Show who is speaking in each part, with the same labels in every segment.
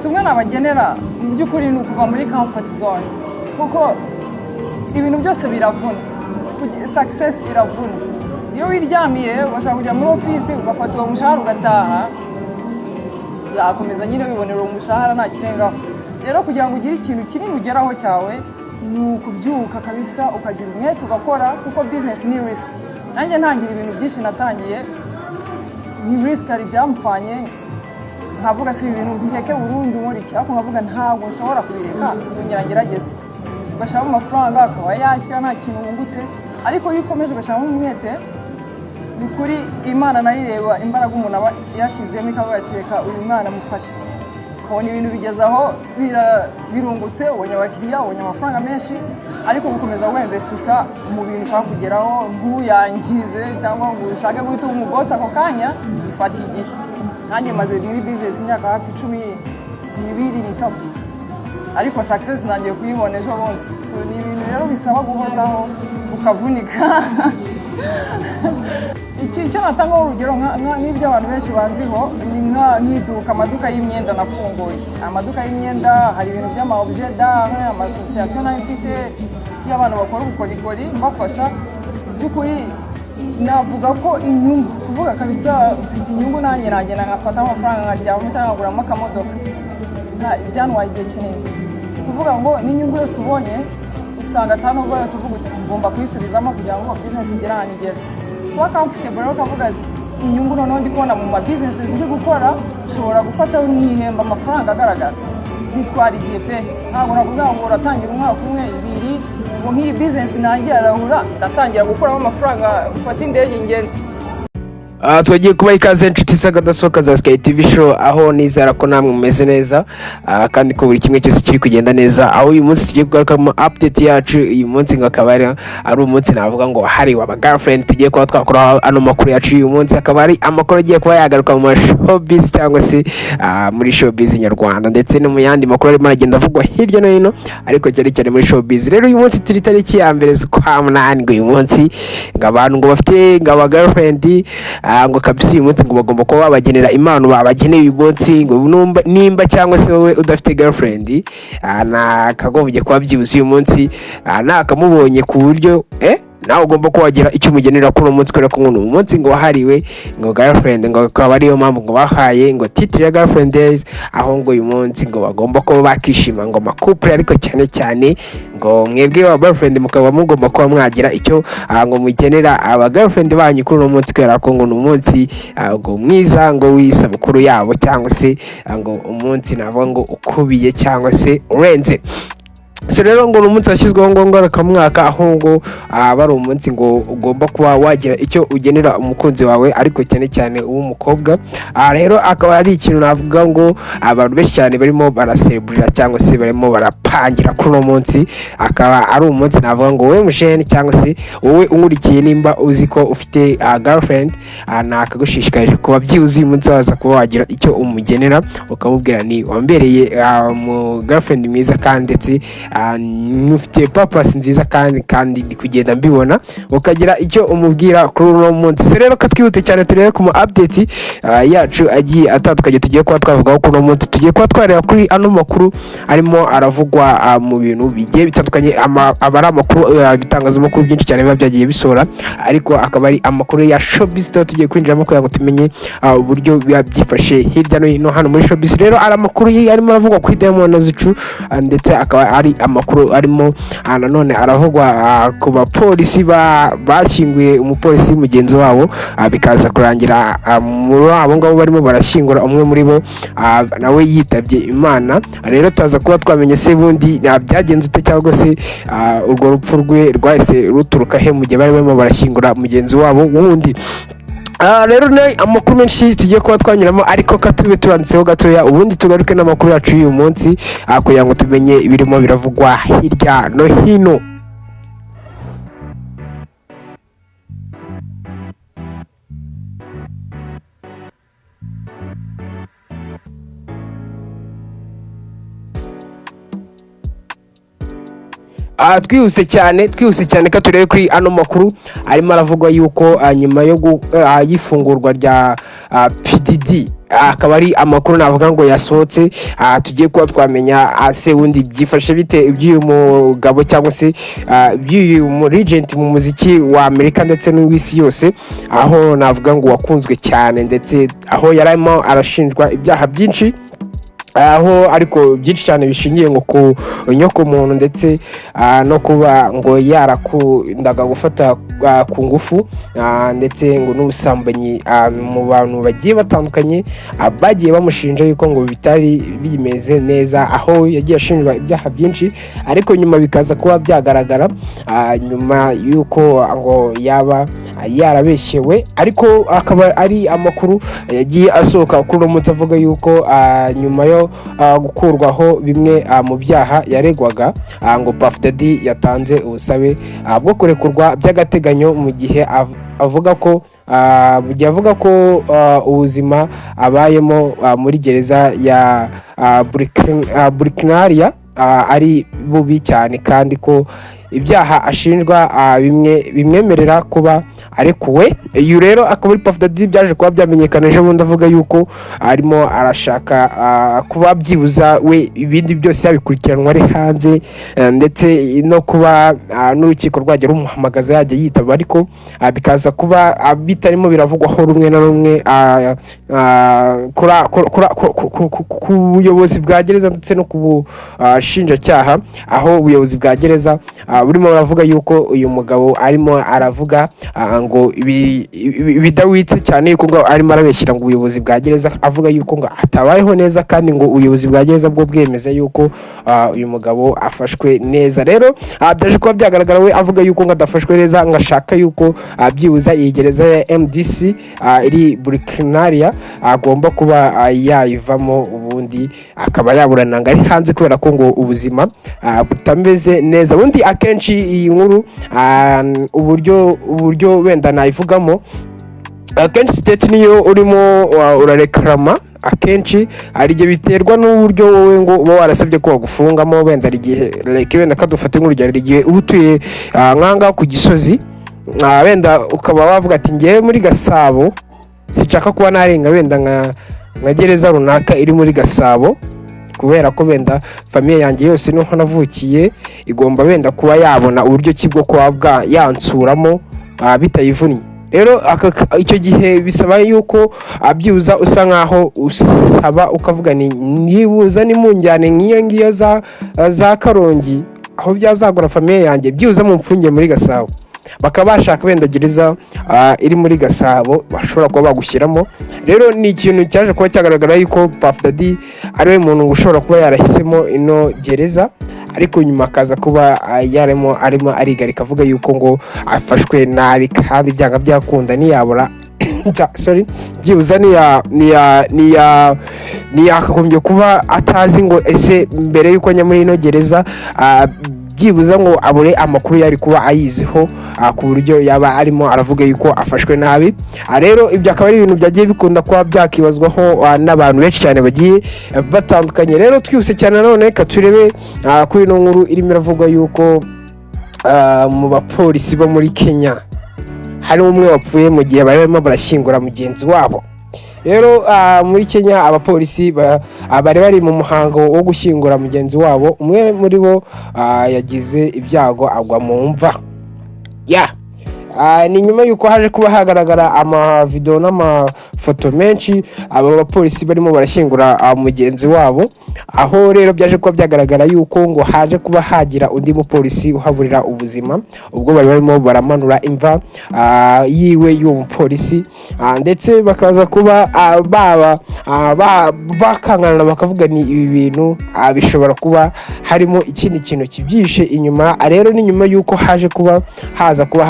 Speaker 1: ubutumwa nabagenera mu by'ukuri ni ukuva muri comfort zone kuko ibintu byose biravuna, success iravuna. Iyo wiryamiye ugashaka kujya muri office ugafata uwo mushahara ugataha, uzakomeza nyine wibonera umushahara nta kirengaho. Rero kugira ngo ugire ikintu kinini ugeraho cyawe ni ukubyuka kabisa ukagira umwete ugakora, kuko business ni risk. Nanjye ntangira ibintu byinshi natangiye ni risk, ari byamfanye nkavuga si ibintu biheke burundu muri iki, ariko nkavuga ntabwo nshobora kubireka, kugira ngerageze. Ugashaka amafaranga akaba yashya nta kintu wungutse, ariko iyo ukomeje ugashaka umwete ni kuri Imana nayireba imbaraga umuntu aba yashizemo ikavuga ati reka uyu mwana mufashe. Ukabona ibintu bigeze aho birungutse, ubonye abakiriya, ubonye amafaranga menshi, ariko gukomeza wemvestisa mu bintu ushaka kugeraho, ntuyangize cyangwa ngo ushake guhita umugosa ako kanya, bifata igihe. Nanjye maze muri business imyaka hafi 12 ariko success nangiye kuyibona ejo bundi. So ni ibintu rero bisaba guhozaho ukavunika. Icyo natanga urugero nk'ibyo abantu benshi banziho ni nk'iduka, amaduka y'imyenda nafunguye. Amaduka y'imyenda hari ibintu by'ama-objet d'art, ama-association n'ifite y'abantu bakora ubukorikori mbafasha. By'ukuri navuga ko inyungu, kuvuga kabisa mfite inyungu, nanjye nagenda nkafata amafaranga nkajyamo cyangwa nkaguramo akamodoka, ibyanwaye igihe kinini. Kuvuga ngo n'inyungu yose ubonye usanga atanu ubwo yose uvuga ugomba kuyisubizamo kugira ngo business igere ahantu igera. Kuba comfortable rero ukavuga inyungu noneho ndi kubona mu business ndi gukora, ushobora gufata nkihemba amafaranga agaragara. Bitwara igihe pe, ntabwo navuga ngo uratangira umwaka umwe ibiri ngo nk'iyi business nanjye arahura ndatangira gukuramo amafaranga ufata indege ingenzi.
Speaker 2: Twagiye kuba ikaze inshuti z'akadasohoka za Sky TV show, aho nizera ko namwe mumeze neza kandi ko buri kimwe cyose kiri kugenda neza. Aho uyu munsi tugiye kugaruka mu update yacu. Uyu munsi ngakaba ari umunsi navuga ngo hari wa girlfriend, tugiye kuba twakora ano makuru yacu. Uyu munsi akaba ari amakuru agiye kuba yagaruka mu showbiz cyangwa se muri showbiz nyarwanda, ndetse no mu yandi makuru arimo aragenda avugwa hirya no hino, ariko cyane muri showbiz. Rero uyu munsi turi tariki ya 1 z'ukwa munani, uyu munsi ngabantu ngo bafite ngaba girlfriend ngo kabisa uyu munsi ngo bagomba kuba babagenera impano babageneye uyu munsi, ngo nimba cyangwa se wowe udafite girlfriend nakagombye kuba byibuze uyu munsi nakamubonye ku buryo nawe ugomba kuwagira icyo umugenera kuri uwo munsi, kubera ko uyu munsi ngo wahariwe ngo girlfriend, ngo akaba ariyo mpamvu ngo bahaye ngo titre ya girlfriend days, aho ngo uyu munsi ngo bagomba kuba bakishima ngo makupure, ariko cyane ngo mwebwe wa girlfriend mukaba mugomba kuba mwagira icyo ngo mugenera aba girlfriend banyu kuri uwo munsi, kubera ko ngo umunsi ngo mwiza ngo w'isabukuru yabo, cyangwa se ngo umunsi navuga ngo ukubiye cyangwa se urenze. So rero ngo umunsi washyizweho ngo ngarukamwaka, aho ngo bari umunsi ngo ugomba kuba wagira icyo ugenera umukunzi wawe, ariko cyane uw'umukobwa. Rero akaba ari ikintu navuga ngo abantu benshi cyane barimo baracelebrate cyangwa se barimo barapangira kuri uwo munsi. Akaba ari umunsi navuga ngo wowe musheni cyangwa se wowe unkurikiye, nimba uzi ko ufite girlfriend, nakagushishikarije kuba byibuze uyu munsi waza kuba wagira icyo umugenera, ukamubwira ni wambereye mu girlfriend mwiza, kandi ndetse ufite purpose nziza kandi ndi kugenda mbibona, ukagira icyo umubwira kuri uno munsi. So rero katwihute cyane turebe ku update yacu agiye atandukanye tugiye kuba twavugaho kuri uno munsi. Tugiye kuba twareba kuri ano makuru arimo aravugwa mu bintu bigiye bitandukanye, abari amakuru bitangazamakuru byinshi cyane biba byagiye bisora, ariko akaba ari amakuru ya showbiz tugiye kwinjiramo kugira ngo tumenye uburyo biba byifashe hirya no hino hano muri showbiz. Rero ari amakuru arimo aravugwa kuri Diamond na Zuchu, ndetse akaba ari amakuru arimo nanone aravugwa ku bapolisi bashyinguye umupolisi mugenzi wabo, bikaza kurangira muri abo ngabo barimo barashyingura umwe muri bo nawe yitabye Imana. Rero tuza kuba twamenye se bundi byagenze ute, cyangwa se urwo rupfu rwe rwahise ruturuka he mu gihe barimo barashyingura mugenzi wabo wundi. Rero ni amakuru menshi tugiye kuba twanyuramo, ariko katube turanditseho gatoya, ubundi tugaruke n'amakuru yacu y'uyu munsi kugira ngo tumenye ibirimo biravugwa hirya no hino. twihuse cyane ka turebe kuri ano makuru arimo aravugwa yuko nyuma yo y'ifungurwa rya PDD akaba ari amakuru navuga ngo yasohotse tugiye kuba twamenya se wundi byifashe bite iby'uyu mugabo cyangwa se iby'uyu mu regent mu muziki wa Amerika ndetse n'uw'isi yose, aho navuga ngo wakunzwe cyane ndetse aho yarimo arashinjwa ibyaha byinshi, aho ariko byinshi cyane bishingiye ngo ku nyoko muntu ndetse no kuba ngo yarakundaga gufata ku ngufu ndetse ngo n'ubusambanyi mu bantu bagiye batandukanye bagiye bamushinja yuko ngo bitari bimeze neza, aho yagiye ashinjwa ibyaha byinshi ariko nyuma bikaza kuba byagaragara nyuma yuko ngo yaba yarabeshyewe, ariko akaba ari amakuru yagiye asohoka kuri uno munsi avuga yuko nyuma yo gukurwaho bimwe mu byaha yaregwaga ngo Puff Daddy yatanze ubusabe bwo kurekurwa by'agateganyo mu gihe avuga ko ubuzima abayemo muri gereza ya Burkinaria ari bubi cyane kandi ko ibyaha ashinjwa bimwemerera kuba arekuwe. Uyu rero akaba ari Puff Daddy byaje kuba byamenyekana ejo bundi avuga yuko arimo arashaka kuba byibuza we ibindi byose yabikurikiranwa ari hanze ndetse no kuba n'urukiko rwajya rumuhamagaza yajya yitaba, ariko bikaza kuba bitarimo biravugwaho rumwe na rumwe ku buyobozi bwa gereza ndetse no ku bushinjacyaha, aho ubuyobozi bwa gereza burimo baravuga yuko uyu mugabo arimo aravuga ngo bidawitse cyane yuko ngo arimo arabeshyira ngo ubuyobozi bwa gereza, avuga yuko ngo atabayeho neza kandi ngo ubuyobozi bwa gereza bwo bwemeza yuko uyu mugabo afashwe neza. Rero byaje kuba byagaragara we avuga yuko ngo adafashwe neza, ngo ashaka yuko byibuza iyi gereza ya MDC iri Burkinaria agomba kuba yayivamo ubundi akaba yaburana ngo ari hanze kubera ko ngo ubuzima butameze neza. Ubundi akenshi iyi nkuru uburyo wenda nayivugamo, akenshi state niyo urimo urareklama, akenshi hari igihe biterwa n'uburyo wowe ngo uba warasabye ko bagufungamo, wenda igihe wenda kadufate nk'urugero igihe uba utuye nkanga ku Gisozi, wenda ukaba wavuga ati ngiye muri Gasabo sinshaka kuba narenga wenda nka gereza runaka iri muri Gasabo kubera ko wenda famiye yanjye yose niho navukiye, igomba wenda kuba yabona uburyo kibwo kuba yansuramo bitayivunnye. Rero icyo gihe bisaba yuko byibuza usa nkaho usaba ukavuga nibuza nimunjyane nk'iyo ngiyo za Karongi aho byazagura famiye yanjye byibuza mu mfungiye muri Gasabo, bakaba bashaka wenda gereza iri muri Gasabo bashobora kuba bagushyiramo. Rero ni ikintu cyaje kuba cyagaragara yuko Puff Daddy ari we muntu ushobora kuba yarahisemo ino gereza, ariko nyuma akaza kuba arimo arigarika avuga yuko ngo afashwe nabi kandi byanga byakunda ntiyabura byibuza ntiyakagombye kuba atazi ngo ese mbere yuko njya muri ino gereza byibuza ngo abure amakuru yari kuba ayiziho ku buryo yaba arimo aravuga yuko afashwe nabi. Rero ibyo akaba ari ibintu byagiye bikunda kuba byakibazwaho n'abantu benshi cyane bagiye batandukanye. Rero twihuse cyane none reka turebe kuri ino nkuru irimo iravuga yuko mu bapolisi bo muri Kenya hari umwe wapfuye mu gihe barimo barashyingura mugenzi wabo. Rero muri Kenya abapolisi bari mu muhango wo gushyingura mugenzi wabo, umwe muri bo yagize ibyago agwa mu mva. Ni nyuma yuko haje kuba hagaragara amavideo n'amafoto menshi aba bapolisi barimo barashyingura mugenzi wabo, aho rero byaje kuba byagaragara yuko ngo haje kuba hagira undi mupolisi uhaburira ubuzima ubwo bari barimo baramanura imva yiwe y'uwo mupolisi, ndetse bakaza kuba bakangana bakavuga ni ibi bintu bishobora kuba harimo ikindi kintu kibyihishe inyuma. Rero ni nyuma yuko haje kuba haza kuba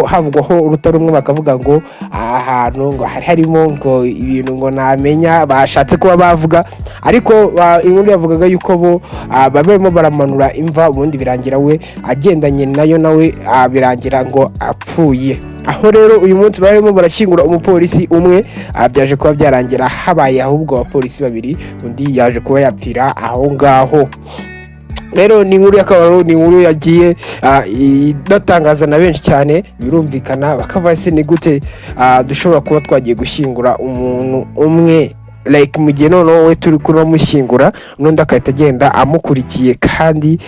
Speaker 2: havugwaho urutari rumwe bakavuga ngo ahantu ngo harimo ngo ibintu ngo namenya bashatse kuba bavuga, ariko inkuru yavugaga yuko bo barimo baramanura imva ubundi birangira we agendanye nayo nawe birangira ngo apfuye. Aho rero uyu munsi barimo barashyingura umupolisi umwe, byaje kuba byarangira habaye ahubwo abapolisi babiri, undi yaje kuba yapfira aho ngaho. Rero ni inkuru y'akabaro, ni inkuru yagiye idatangaza na benshi cyane, birumvikana bakava se ni gute dushobora kuba twagiye gushyingura umuntu umwe like mu gihe noneho we turi kuramushyingura n'undi akahita agenda amukurikiye kandi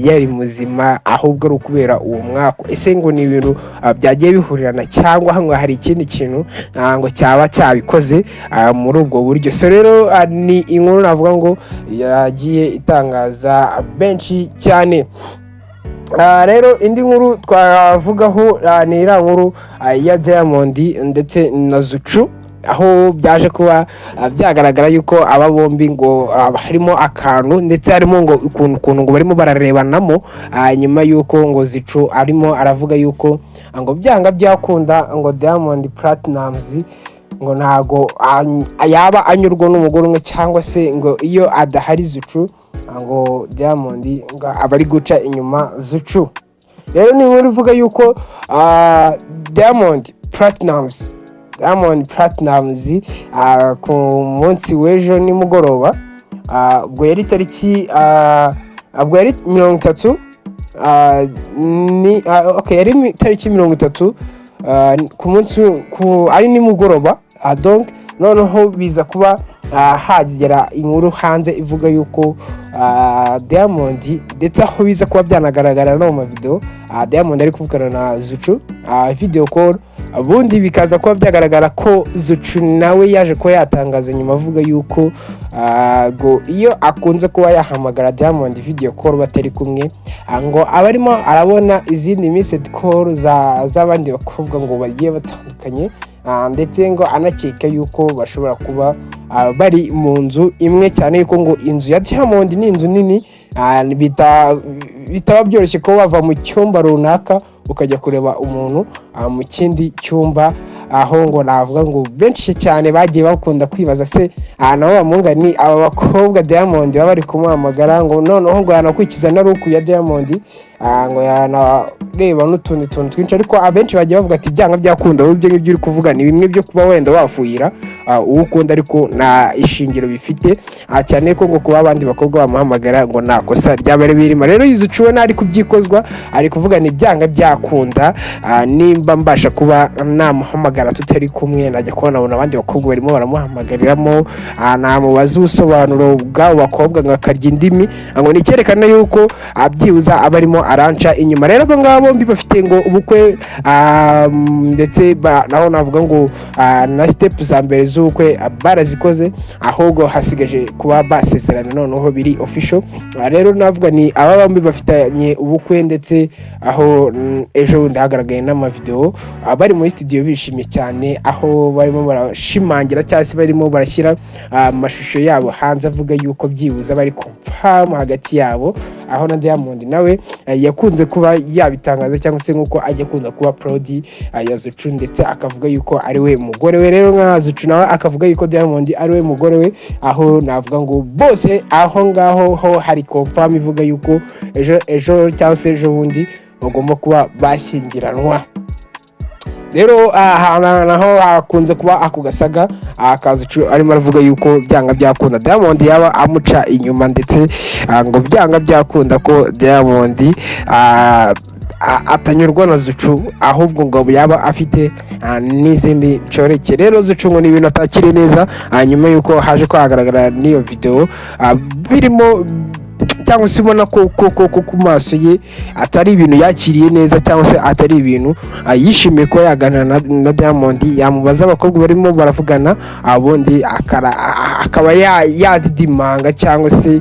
Speaker 2: yari muzima, ahubwo ari ukubera uwo mwaka. Ese ngo ni ibintu byagiye bihurirana cyangwa ngo hari ikindi kintu ngo cyaba cyabikoze muri ubwo buryo? So rero ni inkuru navuga ngo yagiye itangaza benshi cyane. Rero indi nkuru twavugaho ni iriya nkuru ya Diamond ndetse na Zuchu, aho byaje kuba byagaragara yuko aba bombi ngo harimo akantu ndetse harimo ngo ukuntu ngo barimo bararebanamo, nyuma yuko ngo Zuchu arimo aravuga yuko ngo byanga byakunda ngo Diamond Platnumz ngo ntago yaba anyurwa n'umugore umwe, cyangwa se ngo iyo adahari Zuchu ngo Diamond ngo aba ari guca inyuma Zuchu. Rero ni muri vuga yuko Diamond Platnumz ku munsi w'ejo nimugoroba ubwo yari tariki ubwo yari 30 yari tariki 30 ku munsi ari nimugoroba, donc noneho biza kuba hagera inkuru hanze ivuga yuko Diamond, ndetse aho biza kuba byanagaragara no mu video Diamond ari kuvugana na Zuchu video call, ubundi bikaza kuba byagaragara ko Zuchu nawe yaje kuba yatangaza nyuma avuga yuko ngo iyo akunze kuba yahamagara Diamond video call batari kumwe, ngo abarimo arabona izindi missed call z'abandi bakobwa ngo bagiye batandukanye, ndetse ngo anakeka yuko bashobora kuba bari mu nzu imwe, cyane yuko ngo inzu ya Diamond ni inzu nini, bitaba byoroshye ko bava mu cyumba runaka ukajya kureba umuntu mu kindi cyumba. Aho ngo navuga ngo benshi cyane bagiye bakunda kwibaza se nabo bamunga ni aba bakobwa Diamond baba bari kumuhamagara, ngo noneho ngo yanakwikiza na ruku ya Diamond, ngo yanareba n'utundi tuntu twinshi, ariko abenshi bagiye bavuga ati byanga byakunda wowe ibyo ngibyo uri kuvuga ni bimwe byo kuba wenda wafuhira uwo ukunda, ariko na ishingiro bifite, cyane ko ngo kuba abandi bakobwa bamuhamagara ngo nta kosa ryaba birimo. Rero Zuchu nari kubyikozwa, ari kuvuga ni byanga byakunda nimba mbasha kuba namuhamagara tutari kumwe, najya kubona abandi bakobwa barimo baramuhamagariramo, namubaza ubusobanuro bw'abo bakobwa ngo akarya indimi, ngo nicyerekana yuko abyibuza abarimo aranca inyuma. Rero abo ngabo bombi bafite ngo ubukwe, ndetse naho navuga ngo na step za mbere z'ubukwe barazikoze, ahubwo hasigaje kuba basezerana noneho biri official. Rero navuga ni aba bombi bafitanye ubukwe, ndetse aho ejo bundi hagaragaye n'amavideo bari muri studio bishimye cyane, aho barimo barashimangira cyangwa se barimo barashyira amashusho yabo hanze avuga yuko byibuza bari confirm hagati yabo, aho na Diamond nawe yakunze kuba yabitangaza cyangwa se nkuko ajya kunda kuba proud ya Zuchu, ndetse akavuga yuko ari we mugore we. Rero nka Zuchu nawe akavuga yuko Diamond ari we mugore we, aho navuga ngo bose aho ngaho ho hari confirm ivuga yuko ejo cyangwa se ejo bundi bagomba kuba bashyingiranwa. Rero naho hakunze kuba ako gasaga Zuchu arimo aravuga yuko byanga byakunda Diamond yaba amuca inyuma, ndetse ngo byanga byakunda ko Diamond atanyurwa na Zuchu, ahubwo ngo yaba afite n'izindi nshoreke. Rero Zuchu ngo ni ibintu atakiri neza, nyuma yuko haje kwagaragara n'iyo video birimo cyangwa se ubona ko ku maso ye atari ibintu yakiriye neza, cyangwa se atari ibintu yishimiye ko yaganira na Diamond. Yamubaza abakobwa barimo baravugana, abundi akaba yadidimanga, cyangwa se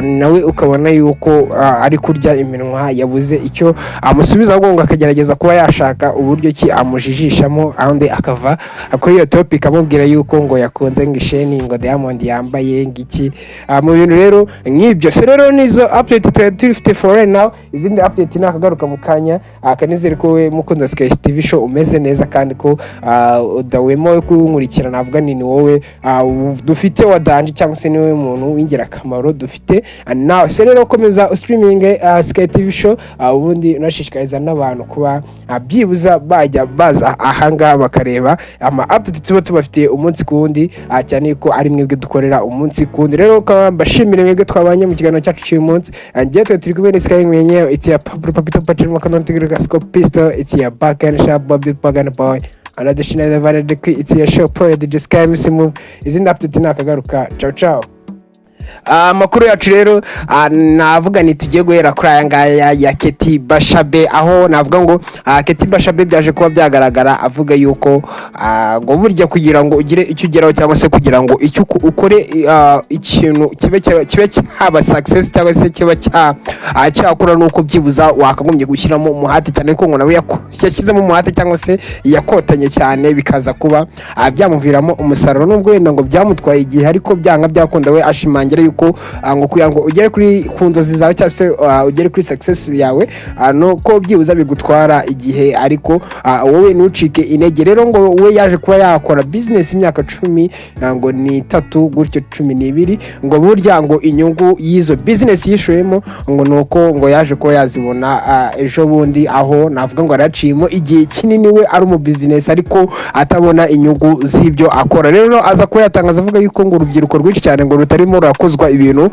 Speaker 2: nawe ukabona yuko ari kurya iminwa, yabuze icyo amusubiza, ahubwo ngo akagerageza kuba yashaka uburyo ki amujijishamo, ahundi akava kuri iyo topic amubwira yuko ngo yakunze ngo isheni ngo Diamond yambaye ngiki mu bintu rero nk'ibyo. Se rero nizo update turi for right now, izindi update nakagaruka mu kanya. Kanizere ko we mukunda Sky TV show umeze neza, kandi ko udawemo kunkurikira, navuga ni wowe dufite wadanje, cyangwa se niwe muntu w'ingirakamaro dufite nawe. Se rero komeza streaming Sky TV show, ubundi unashishikariza n'abantu kuba byibuza bajya baza ahanga bakareba ama update tuba tubafitiye umunsi ku wundi, cyane ko ari mwebwe dukorera umunsi ku wundi. Rero bashimire mwebwe twabanye mu kiganiro cyacu cy'uyu munsi. Ngiye turi kumwe Sky mwenyewe, it's your Papito Patrick Makanontigirika Scope Pistol, it's your back and sharp Bobby Pagan boy. anadishina valide ku it's your show poet DJ Sky Misimu izindi update nakagaruka ciao ciao. Amakuru yacu rero navuga ni tugiye guhera kuri aya ngaya ya Keti Bashabe, aho navuga ngo Keti Bashabe byaje kuba byagaragara avuga yuko ngo burya kugira ngo ugire icyo ugeraho cyangwa se kugira ngo icyo ukore ikintu kibe haba success cyangwa se kiba cyakora nuko byibuza wakagombye gushyiramo umuhate cyane ko ngo nawe yashyizemo umuhate cyangwa se yakotanye cyane bikaza kuba byamuviramo umusaruro, nubwo wenda ngo byamutwaye igihe ariko byanga byakunda we ashimangira yuko ngo kugira ngo ugere kuri kundozi zawe cyangwa se ugere kuri success yawe nuko byibuza bigutwara igihe, ariko wowe ntucike intege. Rero ngo we yaje kuba yakora business imyaka 10 ngo ni 3 gutyo 12 ngo burya ngo inyungu y'izo business yishoyemo ngo nuko ngo yaje kuba yazibona ejo bundi, aho navuga ngo araciyemo igihe kinini we ari mu business ariko atabona inyungu z'ibyo akora. Rero aza kuba yatangaza avuga yuko ngo urubyiruko rwinshi cyane ngo rutarimo rurakozwa ibintu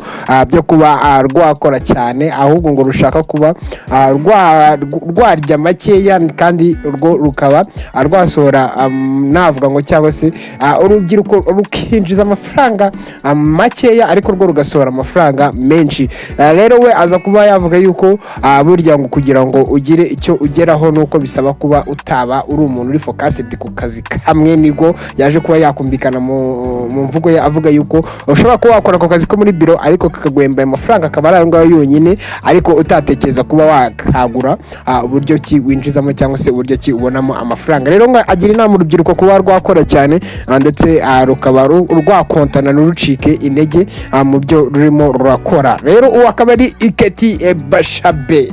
Speaker 2: byo kuba rwakora cyane, ahubwo ngo rushaka kuba rwarya makeya kandi rwo rukaba rwasohora navuga ngo cyangwa se urubyiruko rukinjiza amafaranga makeya ariko rwo rugasohora amafaranga menshi. Rero we aza kuba yavuga yuko burya ngo kugira ngo ugire icyo ugeraho nuko bisaba kuba utaba uri umuntu uri focused ku kazi kamwe, nigo yaje kuba yakumbikana mu mvugo ye avuga yuko ushobora kuba wakora ako kazi ko muri biro ariko kakaguhemba amafaranga akaba ari ngaho yonyine, ariko utatekereza kuba wakagura uburyo ki winjizamo cyangwa se uburyo ki ubonamo amafaranga. Rero ngo agira inama urubyiruko kuba rwakora cyane ndetse rukaba rwakontana n'urucike intege mu byo rurimo rurakora. Rero uwo akaba ari Keti Bashabe.